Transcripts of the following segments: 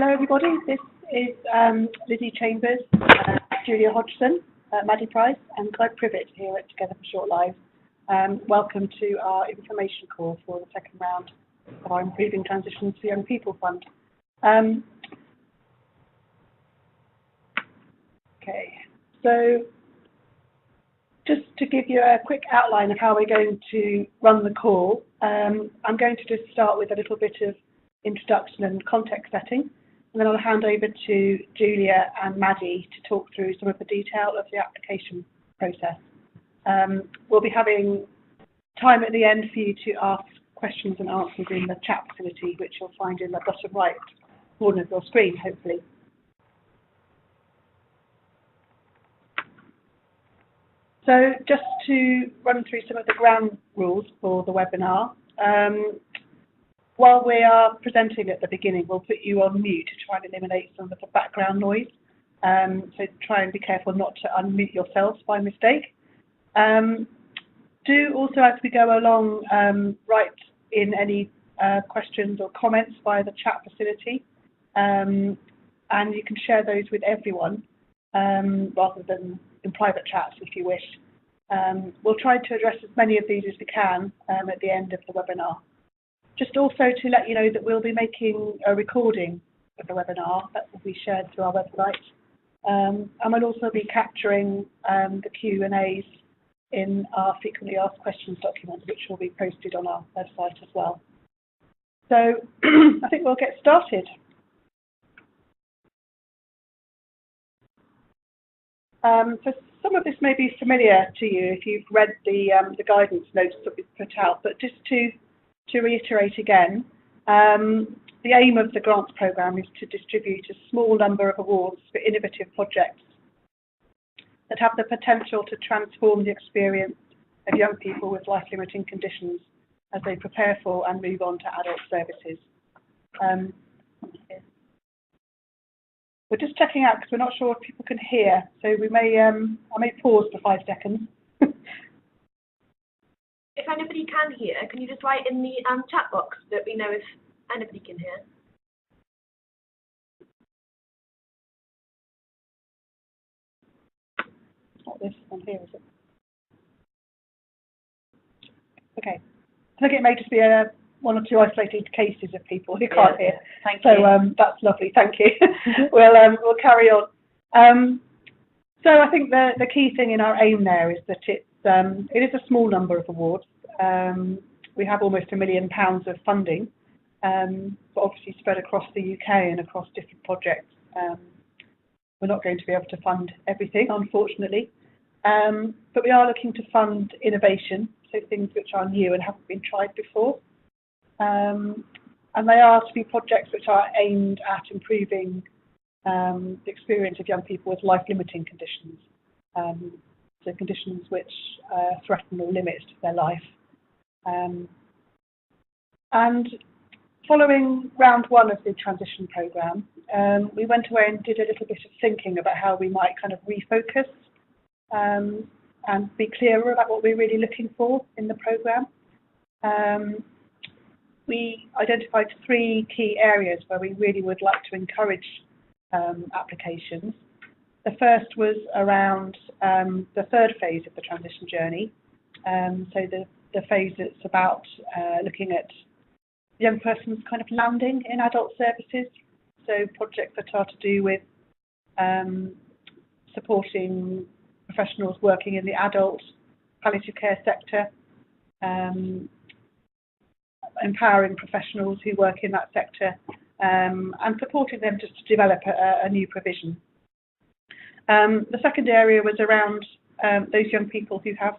Hello everybody, this is Lizzie Chambers, Julia Hodgson, Maddie Price and Clive Privet here at Together for Short Lives. Welcome to our information call for the second round of our Improving Transitions for Young People Fund. Okay, so just to give you a quick outline of how we're going to run the call, I'm going to just start with a little bit of introduction and context setting, and then I'll hand over to Julia and Maddie to talk through some of the detail of the application process. We'll be having time at the end for you to ask questions and answers in the chat facility, which you'll find in the bottom right corner of your screen, hopefully. So just to run through some of the ground rules for the webinar. While we are presenting at the beginning, we'll put you on mute to try and eliminate some of the background noise. So try and be careful not to unmute yourselves by mistake. Do also, as we go along, write in any questions or comments via the chat facility. And you can share those with everyone rather than in private chats if you wish. We'll try to address as many of these as we can at the end of the webinar. Just also to let you know that we'll be making a recording of the webinar that will be shared through our website. And we'll also be capturing the Q&As in our frequently asked questions document, which will be posted on our website as well. So I think we'll get started. So some of this may be familiar to you if you've read the guidance notes that we've put out, but just to reiterate again, the aim of the grants programme is to distribute a small number of awards for innovative projects that have the potential to transform the experience of young people with life-limiting conditions as they prepare for and move on to adult services. We're just checking out because we're not sure if people can hear, so we may I may pause for 5 seconds. If anybody can hear, can you just write in the chat box so that we know if anybody can hear? It's not this one here, is it? Okay. I think it may just be one or two isolated cases of people who can't hear. Thank you. So that's lovely. Thank you. We'll carry on. So I think the key thing in our aim there is that it is a small number of awards. We have almost £1 million of funding, but obviously spread across the UK and across different projects. We're not going to be able to fund everything, unfortunately, but we are looking to fund innovation, so things which are new and haven't been tried before. And they are to be projects which are aimed at improving the experience of young people with life-limiting conditions, so conditions which threaten or limit their life. And following round one of the transition programme, we went away and did a little bit of thinking about how we might kind of refocus and be clearer about what we're really looking for in the programme. We identified 3 key areas where we really would like to encourage applications. The first was around the third phase of the transition journey, so the phase that's about looking at the young person's kind of landing in adult services, so projects that are to do with supporting professionals working in the adult palliative care sector, empowering professionals who work in that sector, and supporting them just to develop a new provision. The second area was around those young people who have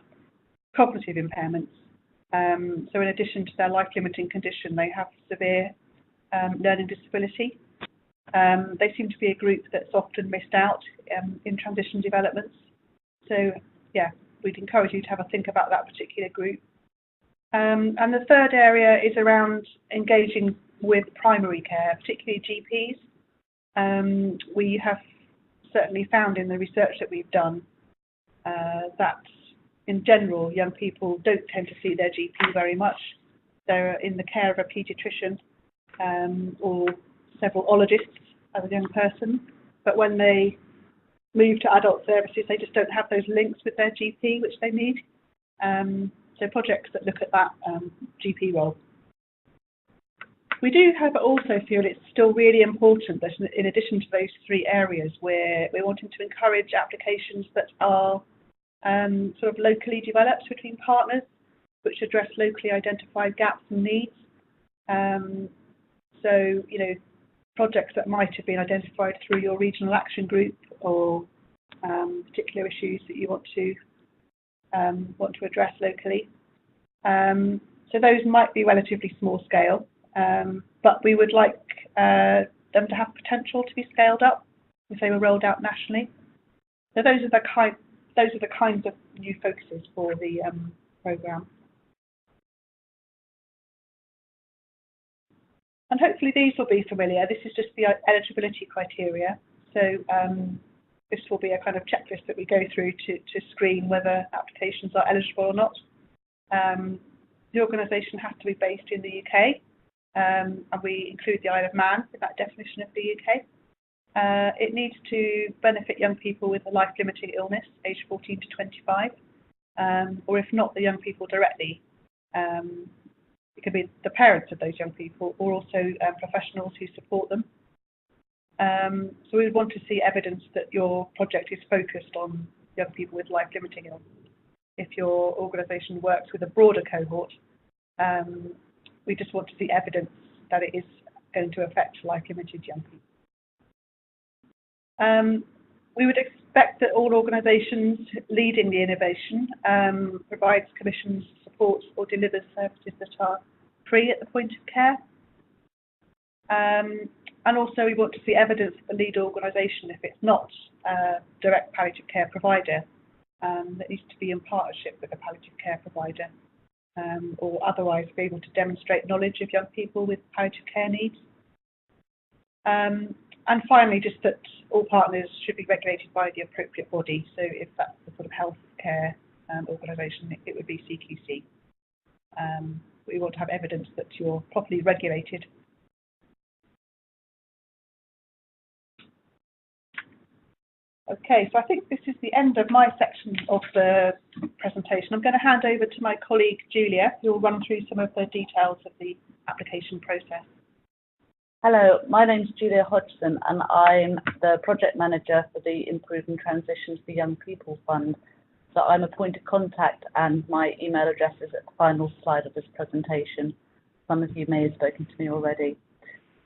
cognitive impairments. So in addition to their life-limiting condition, they have severe learning disability. They seem to be a group that's often missed out in transition developments. So yeah, we'd encourage you to have a think about that particular group. And the third area is around engaging with primary care, particularly GPs. We have certainly found in the research that we've done that in general young people don't tend to see their GP very much. They're in the care of a paediatrician or several ologists as a young person, but when they move to adult services, they just don't have those links with their GP, which they need. So projects that look at that GP role. We do, however, also feel it's still really important that in addition to those three areas, we're wanting to encourage applications that are sort of locally developed between partners, which address locally identified gaps and needs. So, you know, projects that might have been identified through your regional action group or particular issues that you want to address locally. So those might be relatively small scale, but we would like them to have potential to be scaled up if they were rolled out nationally. So those are the kinds of new focuses for the programme. And hopefully these will be familiar. This is just the eligibility criteria. So this will be a kind of checklist that we go through to screen whether applications are eligible or not. The organisation has to be based in the UK, and we include the Isle of Man in that definition of the UK. It needs to benefit young people with a life-limiting illness, aged 14 to 25, or if not the young people directly, it could be the parents of those young people or also professionals who support them. So we would want to see evidence that your project is focused on young people with life-limiting illness. If your organisation works with a broader cohort, we just want to see evidence that it is going to affect life-limited young people. We would expect that all organisations leading the innovation provides, commissions, supports or delivers services that are free at the point of care. And also we want to see evidence of the lead organisation, if it's not a direct palliative care provider, that needs to be in partnership with a palliative care provider, or otherwise be able to demonstrate knowledge of young people with palliative care needs. And finally, just that all partners should be regulated by the appropriate body. So if that's the sort of healthcare organisation, it would be CQC. We want to have evidence that you're properly regulated. Okay, so I think this is the end of my section of the presentation. I'm going to hand over to my colleague Julia, who will run through some of the details of the application process. Hello, my name is Julia Hodgson and I'm the project manager for the Improving Transitions for Young People Fund. So I'm a point of contact and my email address is at the final slide of this presentation. Some of you may have spoken to me already.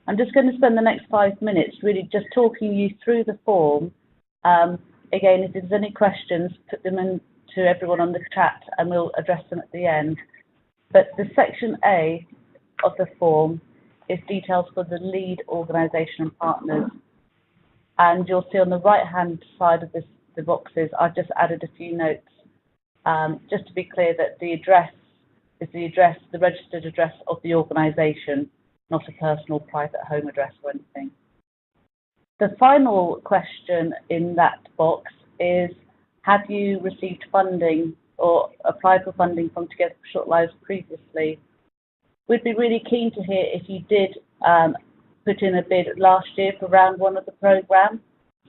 I'm just going to spend the next 5 minutes really just talking you through the form. Again, if there's any questions, put them in to everyone on the chat and we'll address them at the end. But the section A of the form is details for the lead organisation and partners. And you'll see on the right-hand side of the boxes, I've just added a few notes, just to be clear that the address is the registered address of the organisation, not a personal private home address or anything. The final question in that box is, have you received funding or applied for funding from Together for Short Lives previously? We'd be really keen to hear if you did put in a bid last year for round 1 of the programme,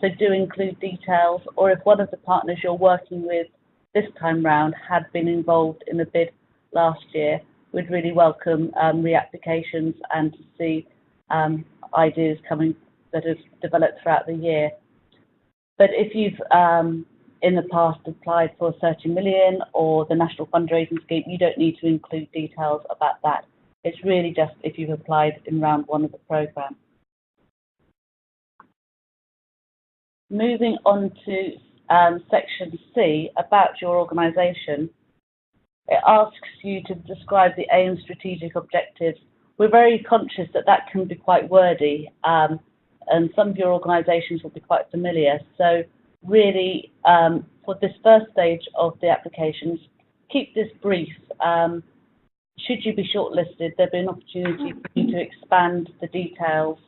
so do include details, or if one of the partners you're working with this time round had been involved in a bid last year. We'd really welcome reapplications and to see ideas coming that have developed throughout the year. But if you've in the past applied for 30 million or the National Fundraising Scheme, you don't need to include details about that. It's really just if you've applied in round 1 of the programme. Moving on to section C, about your organisation, it asks you to describe the aim, strategic objectives. We're very conscious that that can be quite wordy, and some of your organisations will be quite familiar. So really, for this first stage of the applications, keep this brief. Should you be shortlisted, there'll be an opportunity for you to expand the details.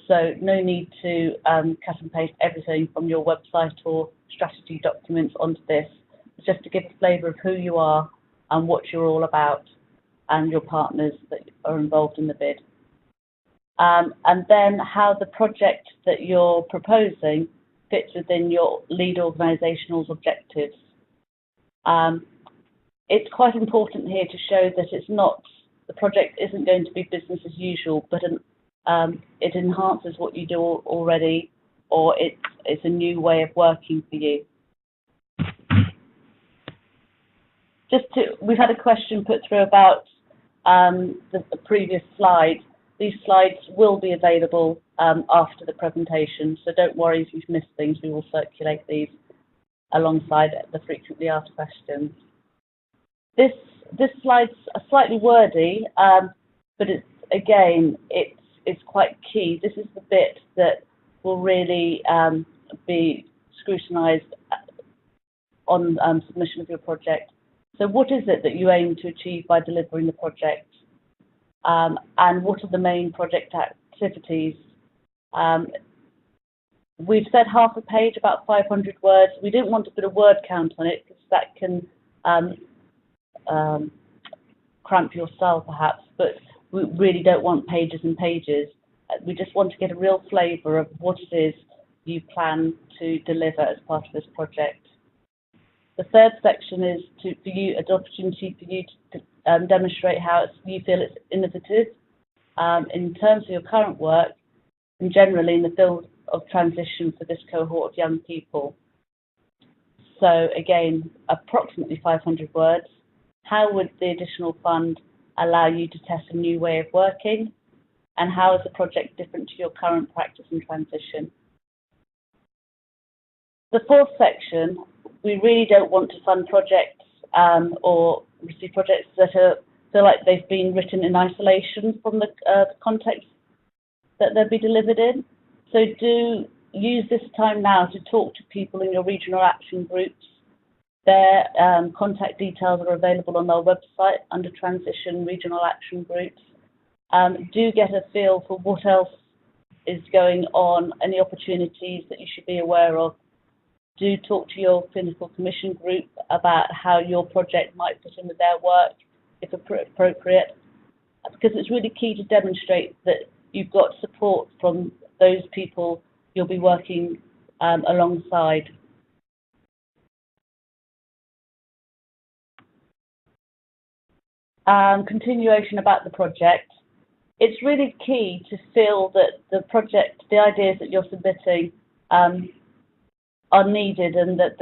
So no need to cut and paste everything from your website or strategy documents onto this. It's just to give a flavour of who you are and what you're all about and your partners that are involved in the bid. and then how the project that you're proposing fits within your lead organisational objectives. It's quite important here to show that the project isn't going to be business as usual, but it enhances what you do already, or it's a new way of working for you. We've had a question put through about the previous slide. These slides will be available after the presentation, so don't worry if you've missed things. We will circulate these alongside the frequently asked questions. This slide's slightly wordy, but it's quite key. This is the bit that will really be scrutinised on submission of your project. So what is it that you aim to achieve by delivering the project? And what are the main project activities? We've said half a page, about 500 words. We didn't want to put a word count on it because that can cramp your style perhaps, but we really don't want pages and pages. We just want to get a real flavour of what it is you plan to deliver as part of this project. The third section is an opportunity for you to demonstrate how you feel it's innovative in terms of your current work and generally in the field of transition for this cohort of young people. So again, approximately 500 words. How would the additional fund allow you to test a new way of working? And how is the project different to your current practice and transition? The fourth section, we really don't want to fund projects or receive projects that feel like they've been written in isolation from the context that they'll be delivered in. So do use this time now to talk to people in your regional action groups. Their contact details are available on our website under Transition Regional Action Groups. Do get a feel for what else is going on, any opportunities that you should be aware of. Do talk to your clinical commission group about how your project might fit in with their work, if appropriate, because it's really key to demonstrate that you've got support from those people you'll be working alongside. Continuation about the project. It's really key to feel that the project, the ideas that you're submitting are needed and that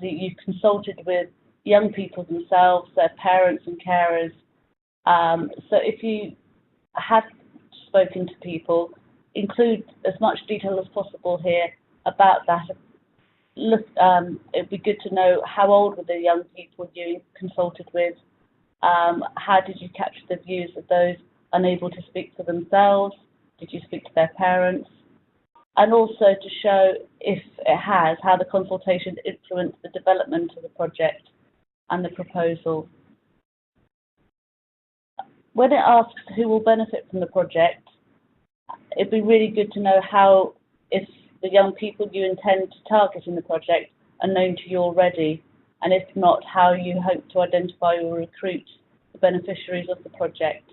you've consulted with young people themselves, their parents and carers. So if you have spoken to people, include as much detail as possible here about that. It'd be good to know how old were the young people you consulted with, how did you capture the views of those unable to speak for themselves, did you speak to their parents, and also to show, if it has, how the consultation influenced the development of the project and the proposal. When it asks who will benefit from the project, it'd be really good to know how, if the young people you intend to target in the project are known to you already, and if not, how you hope to identify or recruit the beneficiaries of the project.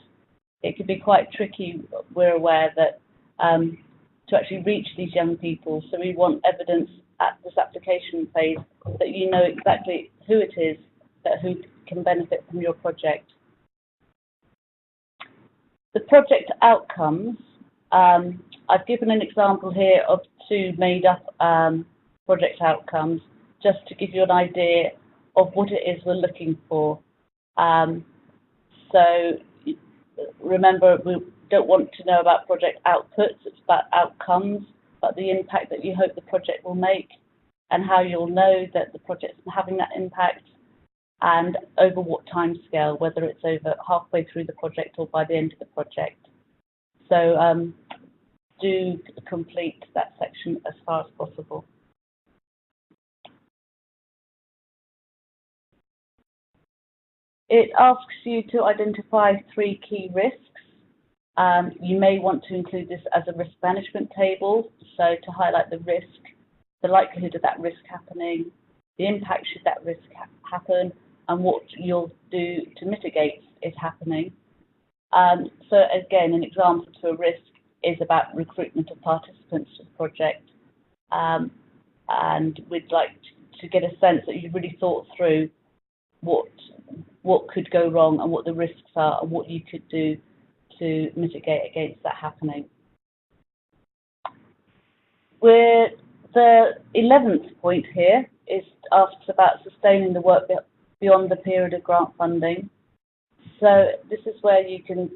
It could be quite tricky, we're aware, that to actually reach these young people, so we want evidence at this application phase that you know exactly who it is who can benefit from your project. The project outcomes, I've given an example here of 2 made-up project outcomes, just to give you an idea of what it is we're looking for. So remember, we don't want to know about project outputs, it's about outcomes, about the impact that you hope the project will make, and how you'll know that the project's having that impact, and over what time scale, whether it's over halfway through the project or by the end of the project. So do complete that section as far as possible. It asks you to identify 3 key risks. You may want to include this as a risk management table, so to highlight the risk, the likelihood of that risk happening, the impact should that risk happen, and what you'll do to mitigate it happening. So again, an example to a risk is about recruitment of participants to the project, and we'd like to get a sense that you've really thought through what could go wrong and what the risks are and what you could do to mitigate against that happening. The 11th point here asks about sustaining the work beyond the period of grant funding. So this is where you can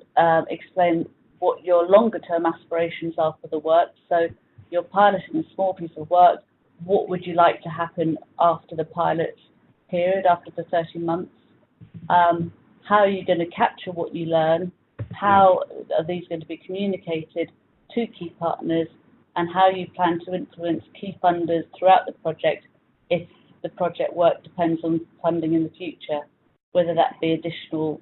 explain what your longer term aspirations are for the work. So you're piloting a small piece of work. What would you like to happen after the pilot period, after the 30 months? How are you going to capture what you learn? How are these going to be communicated to key partners? And how you plan to influence key funders throughout the project if the project work depends on funding in the future, whether that be additional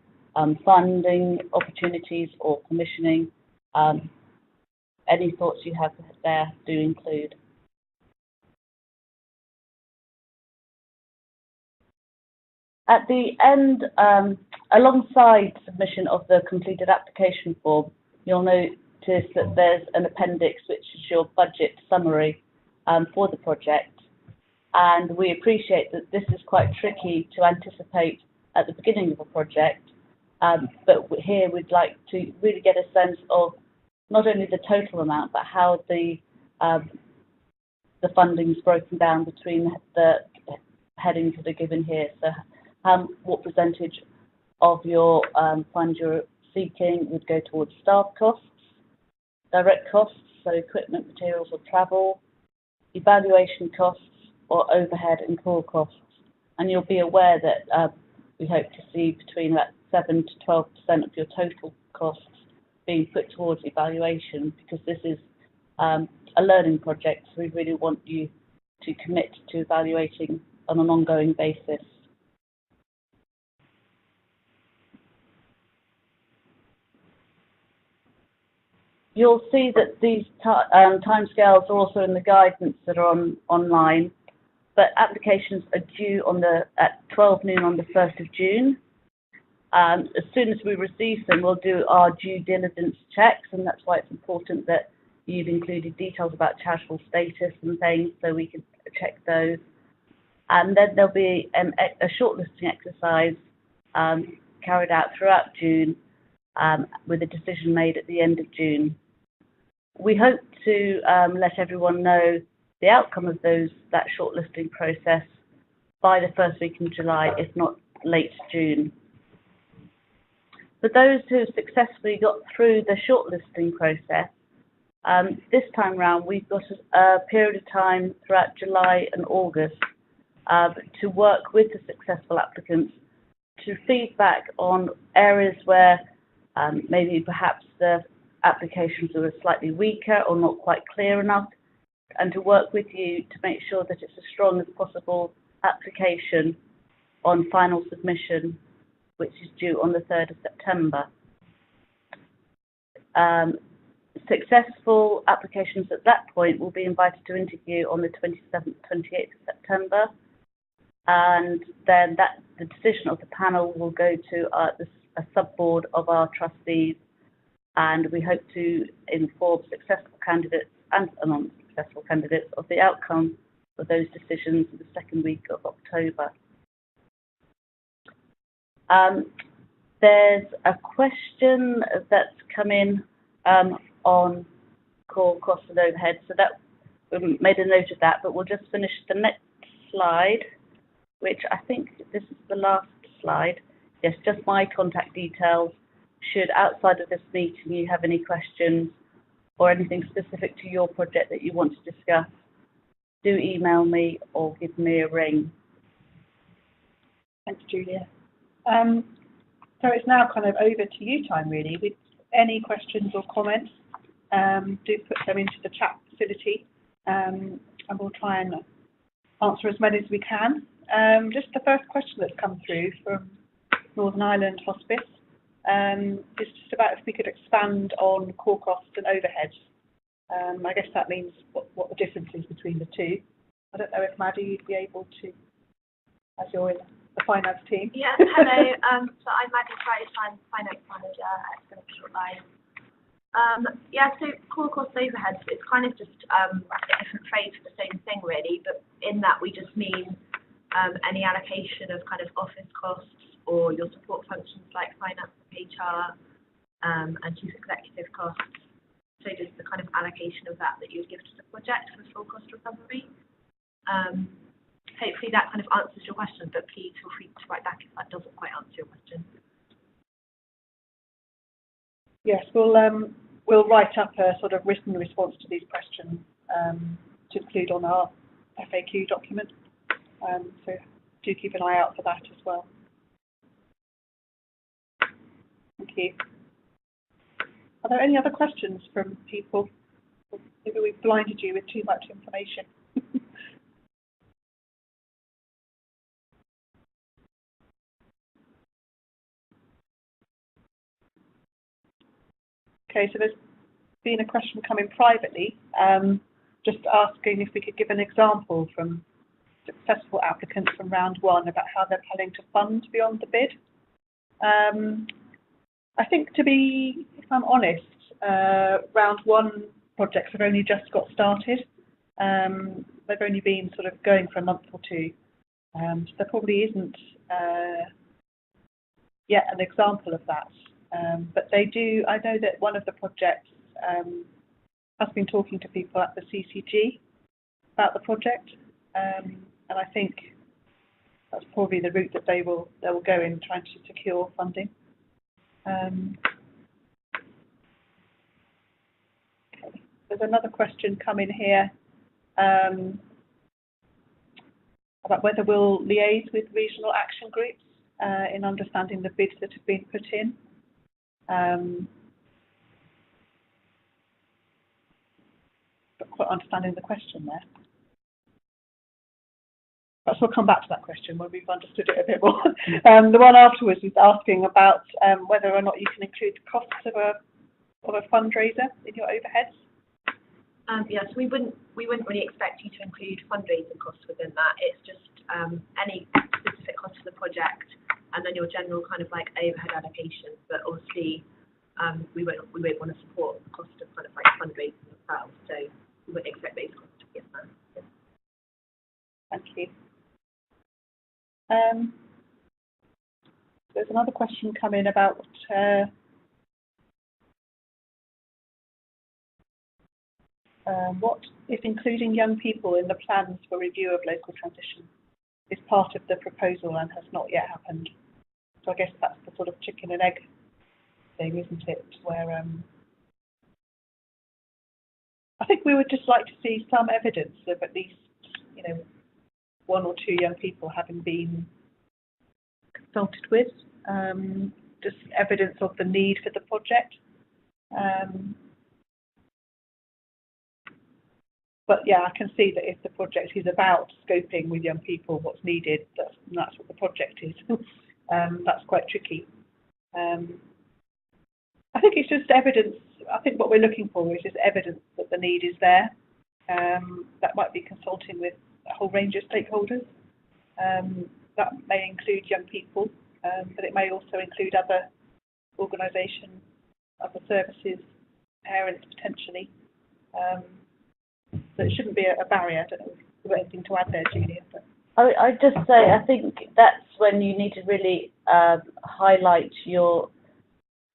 funding opportunities or commissioning. Any thoughts you have there do include. At the end, alongside submission of the completed application form, you'll notice that there's an appendix which is your budget summary for the project. And we appreciate that this is quite tricky to anticipate at the beginning of a project, but here we'd like to really get a sense of not only the total amount, but how the funding is broken down between the headings that are given here. So what percentage of your fund you're seeking would go towards staff costs, direct costs, so equipment, materials or travel, evaluation costs, or overhead and core costs. And you'll be aware that we hope to see between about 7 to 12% of your total costs being put towards evaluation, because this is a learning project, so we really want you to commit to evaluating on an ongoing basis. You'll see that these timescales are also in the guidance that are online, but applications are due at 12 noon on the 1st of June. As soon as we receive them, we'll do our due diligence checks, and that's why it's important that you've included details about charitable status and things, so we can check those. And then there'll be a shortlisting exercise carried out throughout June, with a decision made at the end of June. We hope to let everyone know the outcome of that shortlisting process by the first week in July, if not late June. For those who have successfully got through the shortlisting process, this time round we've got a period of time throughout July and August to work with the successful applicants to feedback on areas where maybe perhaps the applications are slightly weaker or not quite clear enough, and to work with you to make sure that it's as strong as possible application on final submission, which is due on the 3rd of September. Successful applications at that point will be invited to interview on the 27th, 28th of September, and then the decision of the panel will go to a sub-board of our trustees, and we hope to inform successful candidates and non-successful candidates of the outcome of those decisions in the second week of October. There's a question that's come in on core costs and overhead, so that we made a note of that, but we'll just finish the next slide, which I think this is the last slide. Yes, just my contact details. Should outside of this meeting you have any questions or anything specific to your project that you want to discuss, do email me or give me a ring. Thanks, Julia. So it's now kind of over to you time, really. With any questions or comments, do put them into the chat facility, and we'll try and answer as many as we can. Just the first question that's come through from Northern Ireland Hospice is just about if we could expand on core costs and overheads. I guess that means what the difference is between the two. I don't know if Maddie, you'd be able to, as you're in the finance team. Yeah, hello. So I'm Maggie Price, I'm Finance Manager at Central Line. Yeah, so core cost overheads, it's kind of just a different phrase for the same thing really, but in that we just mean any allocation of kind of office costs or your support functions like finance and HR and chief executive costs. So just the kind of allocation of that you would give to the project for full cost recovery. Hopefully that kind of answers your question, but please feel free to write back if that doesn't quite answer your question. Yes, we'll write up a sort of written response to these questions to include on our FAQ document. So do keep an eye out for that as well. Thank you. Are there any other questions from people? Maybe we've blinded you with too much information. Okay, so there's been a question coming privately, just asking if we could give an example from successful applicants from round one about how they're planning to fund beyond the bid. I think, to be, if I'm honest, round one projects have only just got started. They've only been sort of going for a month or two. So there probably isn't yet an example of that. But they do, I know that one of the projects has been talking to people at the CCG about the project, and I think that's probably the route that they will go in, trying to secure funding. Okay. There's another question coming here about whether we'll liaise with regional action groups in understanding the bids that have been put in. But quite understanding the question there. Perhaps we'll come back to that question when we've understood it a bit more. The one afterwards is asking about whether or not you can include the costs of a fundraiser in your overheads. Yes, we wouldn't really expect you to include fundraising costs within that. It's just any specific cost for the project, and then your general kind of like overhead allocation. But obviously, we won't want to support the cost of kind of like fundraising themselves, so we wouldn't expect those costs to be in there. Yeah. Thank you. There's another question coming about what if including young people in the plans for review of local transition is part of the proposal and has not yet happened? So I guess that's the sort of chicken and egg thing, isn't it? Where I think we would just like to see some evidence of at least, you know, one or two young people having been consulted with, just evidence of the need for the project. But yeah, I can see that if the project is about scoping with young people what's needed, that's what the project is. That's quite tricky. I think it's just evidence. I think what we're looking for is just evidence that the need is there. That might be consulting with a whole range of stakeholders. That may include young people, but it may also include other organisations, other services, parents potentially. So it shouldn't be a barrier. I don't know if you've got anything to add there, Julia. But I'd just say I think that's when you need to really highlight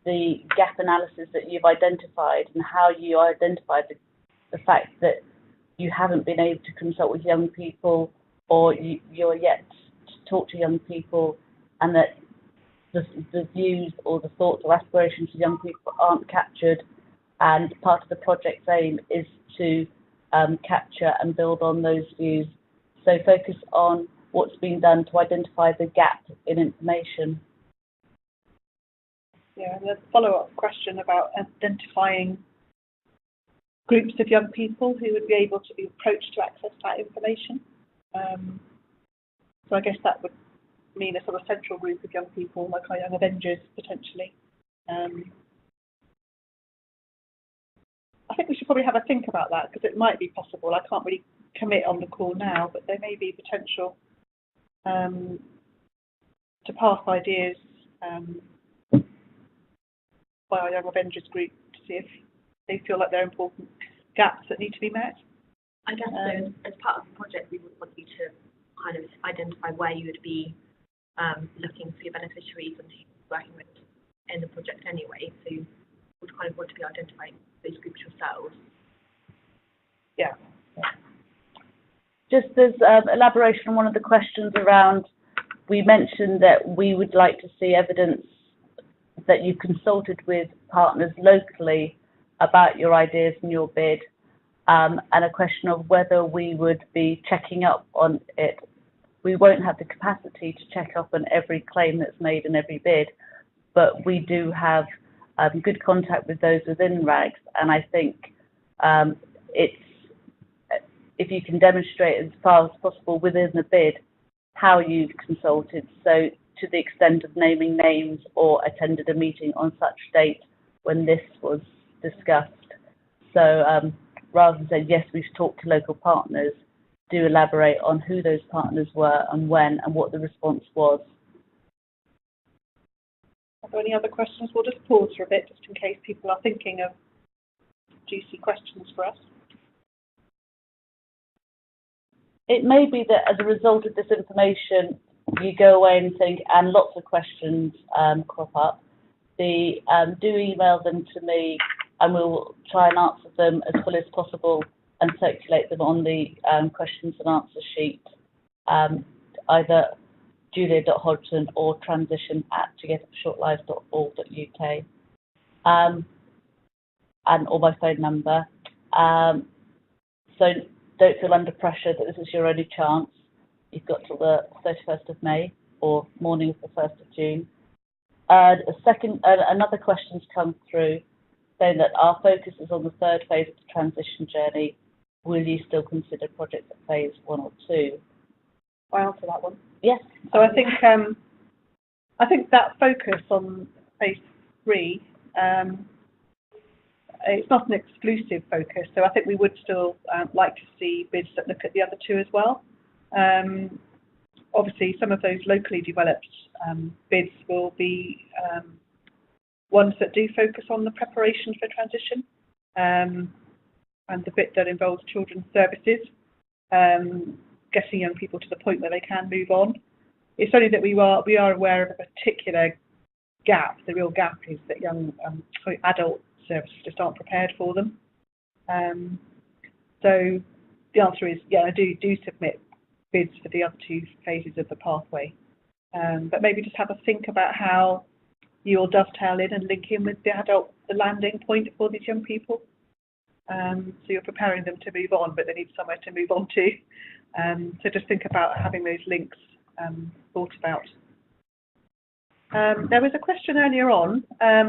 the gap analysis that you've identified and how you identified the fact that you haven't been able to consult with young people, or you're yet to talk to young people, and that the views or the thoughts or aspirations of young people aren't captured, and part of the project's aim is to capture and build on those views. So focus on what's been done to identify the gap in information. yeah, there's a follow-up question about identifying groups of young people who would be able to be approached to access that information. So I guess that would mean a sort of central group of young people, like our Young Avengers, potentially. I think we should probably have a think about that, because it might be possible. I can't really commit on the call now, but there may be potential to pass ideas by our Young Avengers group to see if they feel like there are important gaps that need to be met. I guess so, as part of the project, we would want you to kind of identify where you would be looking for your beneficiaries and who you're working with in the project anyway. So you would kind of want to be identifying those groups yourselves. Yeah. Just as elaboration on one of the questions around, we mentioned that we would like to see evidence that you consulted with partners locally about your ideas and your bid, and a question of whether we would be checking up on it. We won't have the capacity to check up on every claim that's made in every bid, but we do have good contact with those within RAGS, and I think it's, if you can demonstrate as far as possible within the bid how you've consulted, so to the extent of naming names or attended a meeting on such date when this was discussed. So rather than say, yes, we've talked to local partners, do elaborate on who those partners were and when and what the response was. Are there any other questions? We'll just pause for a bit just in case people are thinking of juicy questions for us. It may be that as a result of this information, you go away and think, and lots of questions crop up. Do email them to me, and we'll try and answer them as fully as possible and circulate them on the questions and answer sheet, either julia.hodgson or transition@togetherforshortlives.org.uk, and or my phone number. So don't feel under pressure that this is your only chance. You've got till the 31st of May or morning of the 1st of June. Another question's come through saying that our focus is on the third phase of the transition journey. Will you still consider projects at phase 1 or 2? I'll answer that one. Yes. So I think that focus on phase 3, it's not an exclusive focus. So I think we would still like to see bids that look at the other 2 as well. Obviously, some of those locally developed bids will be ones that do focus on the preparation for transition, and the bit that involves children's services, getting young people to the point where they can move on. It's only that we are aware of a particular gap. The real gap is that young adult services just aren't prepared for them. So the answer is, yeah, I do submit bids for the other 2 phases of the pathway, but maybe just have a think about how you'll dovetail in and link in with the landing point for these young people. So you're preparing them to move on, but they need somewhere to move on to. So just think about having those links thought about. There was a question earlier on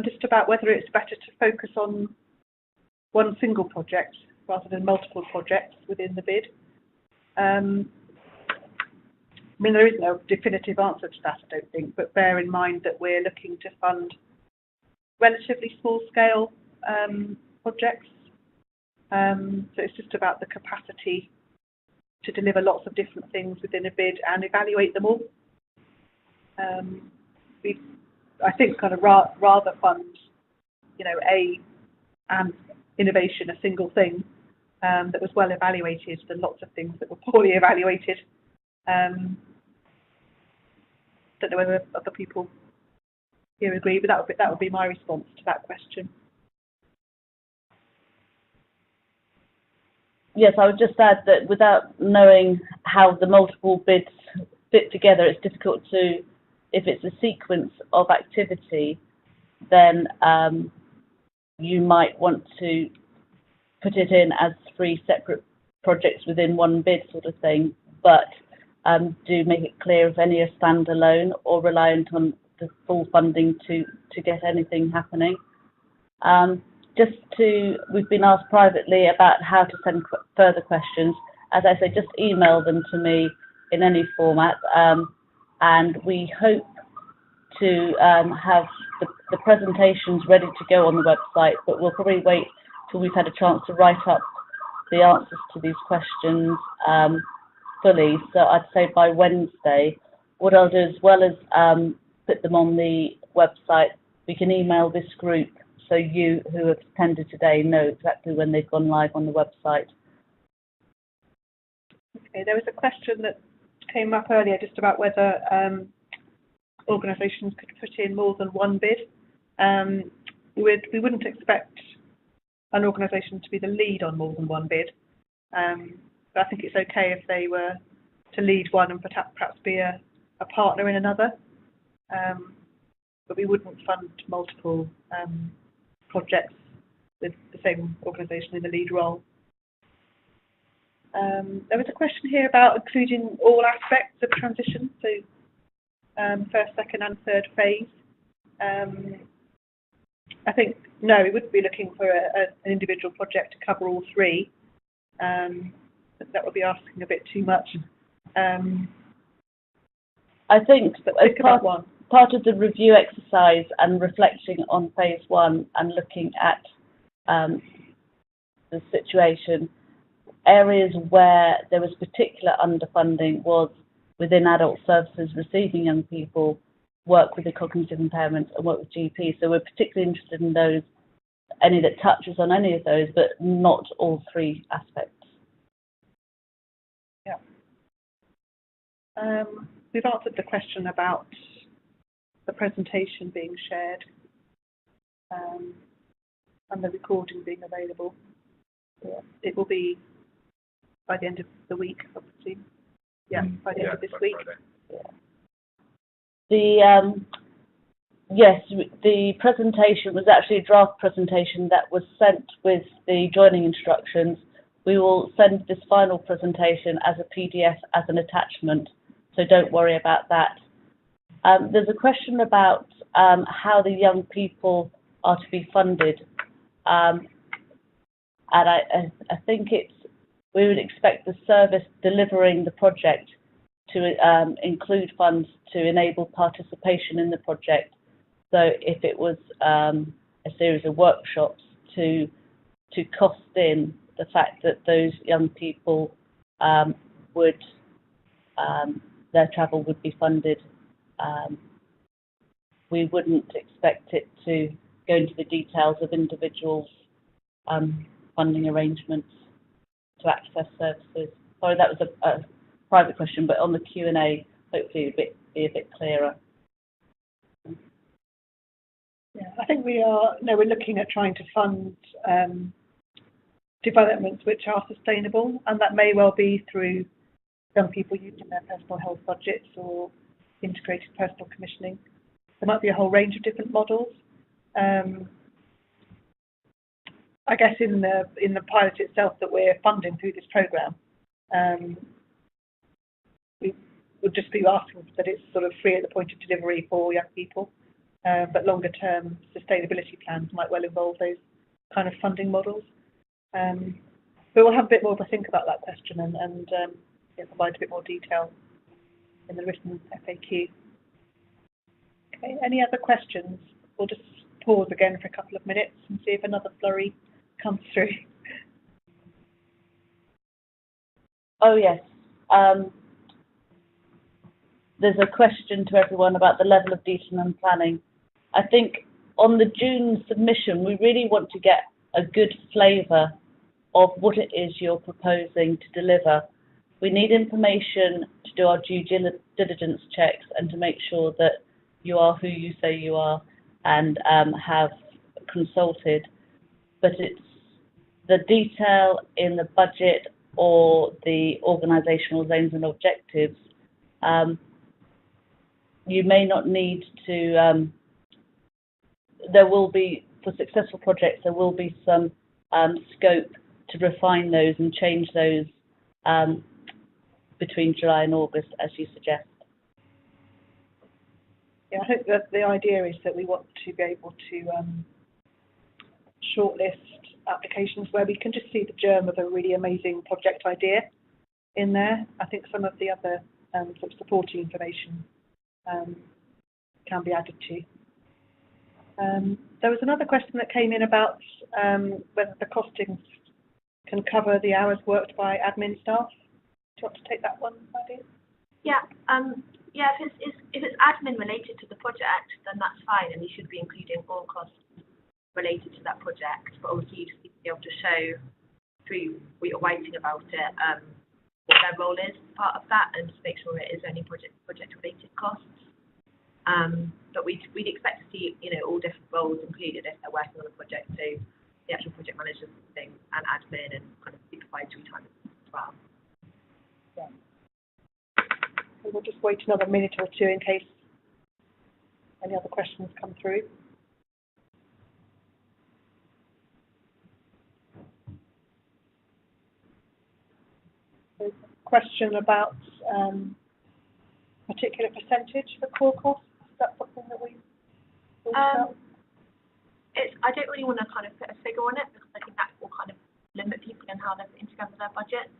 just about whether it's better to focus on one single project rather than multiple projects within the bid. I mean, there is no definitive answer to that, I don't think, but bear in mind that we're looking to fund relatively small-scale projects. So it's just about the capacity to deliver lots of different things within a bid and evaluate them all. I think kind of rather fund, an innovation, a single thing that was well evaluated than lots of things that were poorly evaluated. Don't know whether other people here agree, but that would be my response to that question. Yes, I would just add that without knowing how the multiple bids fit together, it's difficult to, if it's a sequence of activity, then you might want to put it in as 3 separate projects within one bid sort of thing, but do make it clear if any are standalone or reliant on the full funding to get anything happening. We've been asked privately about how to send further questions. As I say, just email them to me in any format, and we hope to have the presentations ready to go on the website, but we'll probably wait till we've had a chance to write up the answers to these questions fully. So I'd say by Wednesday, what I'll do, as well as put them on the website, we can email this group so you who have attended today know exactly when they've gone live on the website. Okay, there was a question that came up earlier just about whether organisations could put in more than one bid. We wouldn't expect an organisation to be the lead on more than one bid, but I think it's okay if they were to lead one and perhaps be a partner in another, but we wouldn't fund multiple projects with the same organisation in the lead role. There was a question here about including all aspects of transition, so first, second and third phase. I think, no, we wouldn't be looking for an individual project to cover all three. That would be asking a bit too much. I think as part of the review exercise and reflecting on phase one and looking at the situation, areas where there was particular underfunding was within adult services receiving young people, work with the cognitive impairments and work with GPs. So we're particularly interested in those, any that touches on any of those, but not all three aspects. Yeah. We've answered the question about the presentation being shared and the recording being available. Yeah. It will be by the end of the week, obviously. Yeah, by the end of this week. Yeah. Yes, the presentation was actually a draft presentation that was sent with the joining instructions. We will send this final presentation as a PDF as an attachment, so don't worry about that. There's a question about how the young people are to be funded, and I think we would expect the service delivering the project to include funds to enable participation in the project. So if it was a series of workshops to cost in the fact that those young people would their travel would be funded, we wouldn't expect it to go into the details of individuals' funding arrangements to access services. Sorry, that was a private question, but on the Q&A, hopefully it'll be a bit clearer. Yeah, I think we're looking at trying to fund developments which are sustainable, and that may well be through young people using their personal health budgets or integrated personal commissioning. There might be a whole range of different models. I guess in the pilot itself that we're funding through this programme, we would just be asking that it's sort of free at the point of delivery for young people, but longer term sustainability plans might well involve those kind of funding models. But we'll have a bit more of a think about that question and provide a bit more detail in the written FAQ. Okay, any other questions? We'll just pause again for a couple of minutes and see if another flurry comes through. Oh yes. There's a question to everyone about the level of detail and planning. I think on the June submission, we really want to get a good flavour of what it is you're proposing to deliver. We need information to do our due diligence checks and to make sure that you are who you say you are and have consulted. But it's the detail in the budget or the organisational zones and objectives. You may not need to, there will be, for successful projects, there will be some scope to refine those and change those between July and August, as you suggest. Yeah, I hope that the idea is that we want to be able to shortlist applications where we can just see the germ of a really amazing project idea in there. I think some of the other sort of supporting information can be added to. There was another question that came in about whether the costings can cover the hours worked by admin staff. Do you want to take that one, Maddie? Yeah, Yeah, if it's admin related to the project, then that's fine, and you should be including all costs related to that project. But obviously, you just need to be able to show through what you're writing about it, what their role is as part of that, and just make sure it is only project related costs. But we'd expect to see, all different roles included if they're working on a project. So the actual project managers thing, and admin, and kind of supervisory time as well. Yeah. So we'll just wait another minute or two in case any other questions come through. There's a question about particular percentage for core costs. Is that something that we thought about? I don't really want to kind of put a figure on it, because I think that will kind of limit people in how they're putting together their budgets.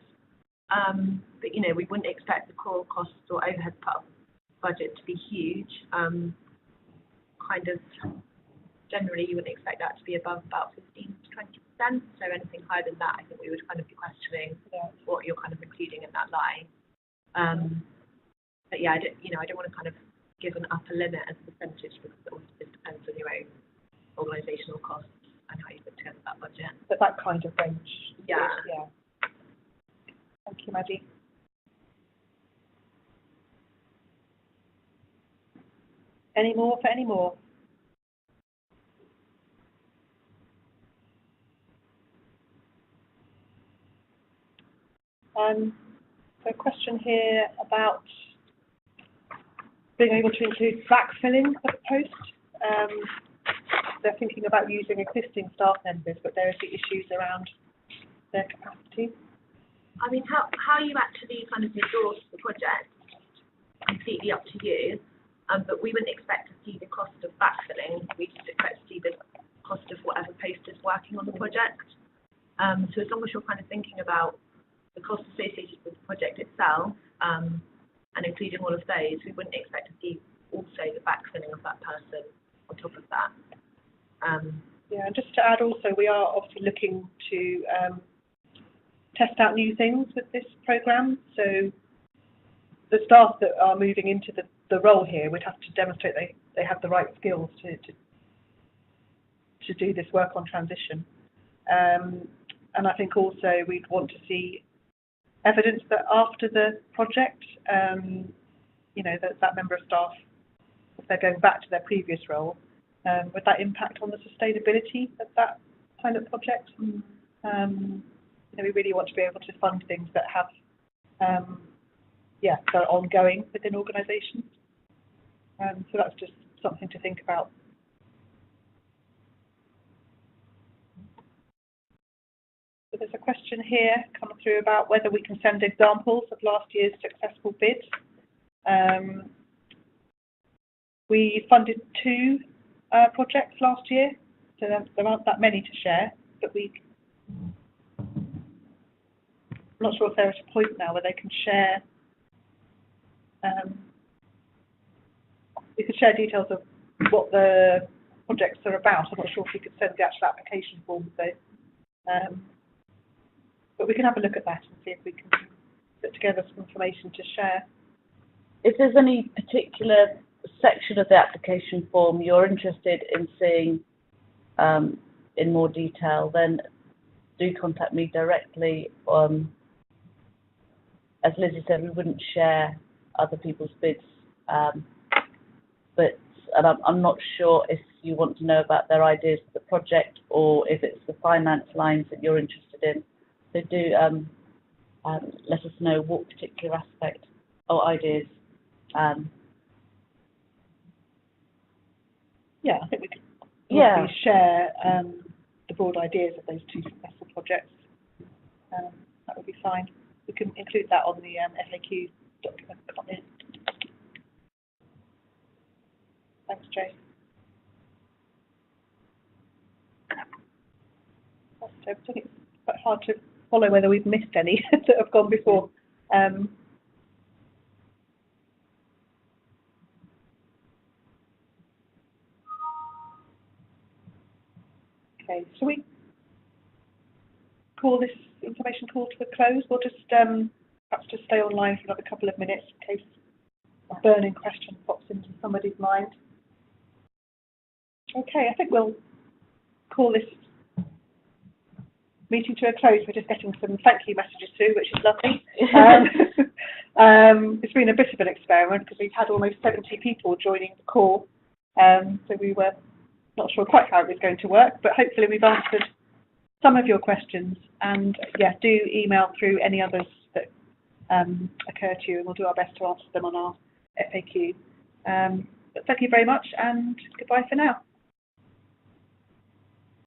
But we wouldn't expect the core costs or overhead part of the budget to be huge. Kind of generally, you wouldn't expect that to be above about 15 to 20%. So anything higher than that, I think we would kind of be questioning what you're kind of including in that line. But yeah, I don't want to kind of give an upper limit as a percentage, because it also just depends on your own organisational costs and how you put together that budget. But that kind of range. Yeah. Yeah. Thank you, Maddie. Any more for any more? So a question here about being able to include BlackFilling as a post. They're thinking about using existing staff members, but there are the issues around their capacity. I mean, how you actually kind of resource the project is completely up to you. But we wouldn't expect to see the cost of backfilling. We just expect to see the cost of whatever post is working on the project. So as long as you're kind of thinking about the costs associated with the project itself, and including all of those, we wouldn't expect to see also the backfilling of that person on top of that. Yeah, and just to add also, we are obviously looking to test out new things with this programme. So the staff that are moving into the role here would have to demonstrate they have the right skills to do this work on transition. And I think also we'd want to see evidence that after the project, that member of staff, if they're going back to their previous role, would that impact on the sustainability of that pilot project? We really want to be able to fund things that have, that are ongoing within organisations. So that's just something to think about. So there's a question here coming through about whether we can send examples of last year's successful bids. We funded 2 projects last year, so there aren't that many to share, but I'm not sure if they're at a point now where they can share. We could share details of what the projects are about. I'm not sure if we could send the actual application forms though. But we can have a look at that and see if we can put together some information to share. If there's any particular section of the application form you're interested in seeing in more detail, then do contact me directly. As Lizzie said, we wouldn't share other people's bids, but I'm not sure if you want to know about their ideas for the project or if it's the finance lines that you're interested in. So do let us know what particular aspect or ideas. Yeah, I think we could share the broad ideas of those 2 successful projects. That would be fine. We can include that on the FAQ document. Thanks, Jay. I think it's quite hard to follow whether we've missed any that have gone before. Okay, so we call this information call to a close. We'll just perhaps just stay online for another couple of minutes in case burning question pops into somebody's mind. Okay, I think we'll call this meeting to a close. We're just getting some thank you messages through, which is lovely. It's been a bit of an experiment because we've had almost 70 people joining the call, so we were not sure quite how it was going to work, but hopefully we've answered some of your questions, and yeah, do email through any others that occur to you, and we'll do our best to answer them on our FAQ. But thank you very much, and goodbye for now.